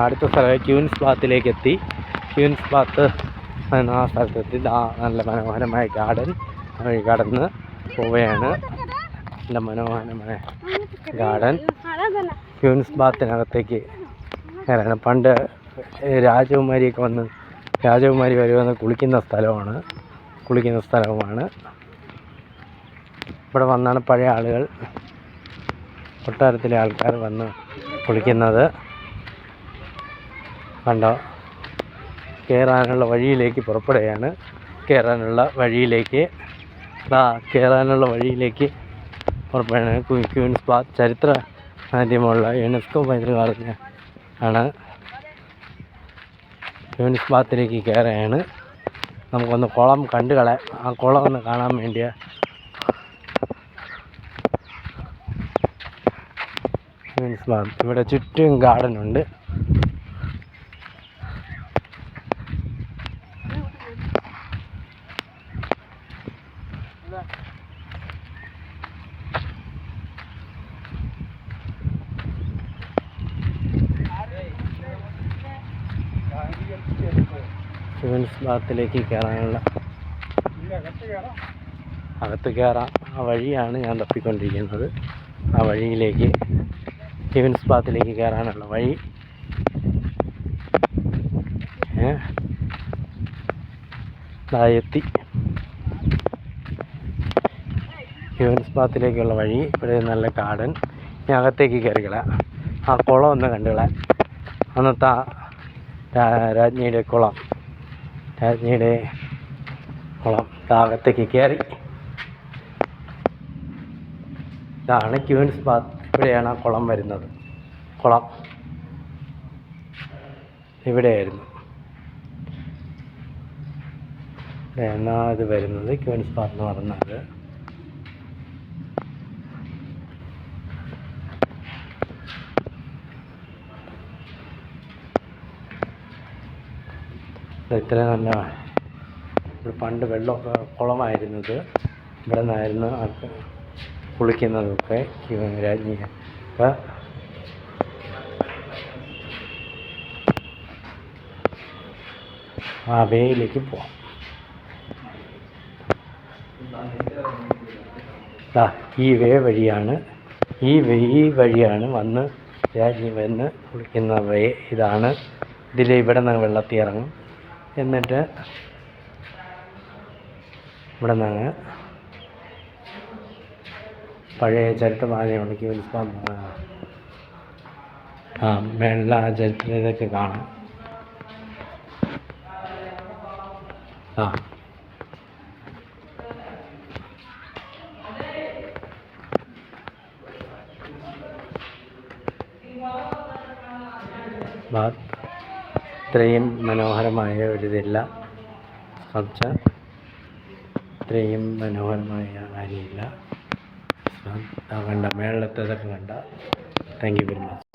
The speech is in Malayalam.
അടുത്ത സ്ഥലം ക്യൂൻസ് ബാത്തിലേക്ക് എത്തി. ക്യൂൻസ് ബാത്ത് ആ സ്ഥലത്തെത്തി. നല്ല മനോഹരമായ ഗാർഡൻ വഴി കടന്ന് പോവുകയാണ്. നല്ല മനോഹരമായ ഗാർഡൻ. ക്യൂൻസ് ബാത്തിനകത്തേക്ക് കയറാണ്. പണ്ട് രാജകുമാരിയൊക്കെ വന്ന് കുളിക്കുന്ന സ്ഥലവുമാണ്. ഇവിടെ വന്നാണ് പഴയ ആളുകൾ, കൊട്ടാരത്തിലെ ആൾക്കാർ വന്ന് കുളിക്കുന്നത്. കണ്ടോ, കയറാനുള്ള വഴിയിലേക്ക് പുറപ്പെടുകയാണ്. കയറാനുള്ള വഴിയിലേക്ക് പുറപ്പെടുകയാണ്. ക്യൂൻസ് ബാത്ത് ചരിത്ര മാധ്യമമുള്ള യുനെസ്കോ പൈതൃക ആണ്. ക്യൂൻസ് ബാത്തിലേക്ക് കയറുകയാണ്. നമുക്കൊന്ന് കുളം കണ്ടുകളയാം. ആ കുളം ഒന്ന് കാണാൻ വേണ്ടിയ ക്യൂൻസ് ബാത്ത്. ഇവിടെ ചുറ്റും ഗാർഡനുണ്ട്. ക്യൂൻസ് ബാത്തിലേക്ക് കയറാനുള്ള അകത്ത് കയറാം. ആ വഴിയാണ് ഞാൻ തപ്പിക്കൊണ്ടിരിക്കുന്നത്. ആ വഴിയിലേക്ക്, ക്യൂൻസ് ബാത്തിലേക്ക് കയറാനുള്ള വഴി. എത്തി. ക്യൂൻസ് ബാത്തിലേക്കുള്ള വഴി. ഇവിടെ നല്ല ഗാർഡൻ. ഇനി അകത്തേക്ക് കയറിക്കളാം. ആ കുളം ഒന്ന് കണ്ടുകളാം. അന്നത്തെ രാജ്ഞിയുടെ കുളം. അകത്തേക്ക് കയറി. ഇതാണ് ക്യൂൻസ് ബാത്ത്. ഇവിടെയാണ് ആ കുളം വരുന്നത്. കുളം ഇവിടെയായിരുന്നു. ഇവിടെയാണ് ഇത് വരുന്നത്. ക്യൂൻസ് ബാത്ത് എന്ന് പറയുന്നത്. ഇത്ര നല്ല പണ്ട് വെള്ളമൊക്കെ കുളമായിരുന്നത്. ഇവിടെ നിന്നായിരുന്നു ആൾക്ക് കുളിക്കുന്നതൊക്കെ. രാജ്ഞിയൊക്കെ ആ വേയിലേക്ക് പോവാം. ഈ വഴിയാണ് വന്ന് രാജ്ഞി വന്ന് കുളിക്കുന്ന വേ. ഇതാണ്. ഇവിടെ നിന്ന് വെള്ളത്തിൽ ഇറങ്ങും. എന്നിട്ട് ഇവിടെ നിന്നാണ് പഴയ ചരിത്രമാലയുണ്ട്. ക്യൂൻസ് ബാത്ത് മേളിൽ ആ ചരിത്ര ഇതൊക്കെ കാണാം. ബാത്ത് ഇത്രയും മനോഹരമായ ഒരിതില്ല. സ്കൾപ്ചർ ഇത്രയും മനോഹരമായ കാര്യമില്ല. കണ്ട മേളിലത്തേതൊക്കെ കണ്ട. Thank you very much.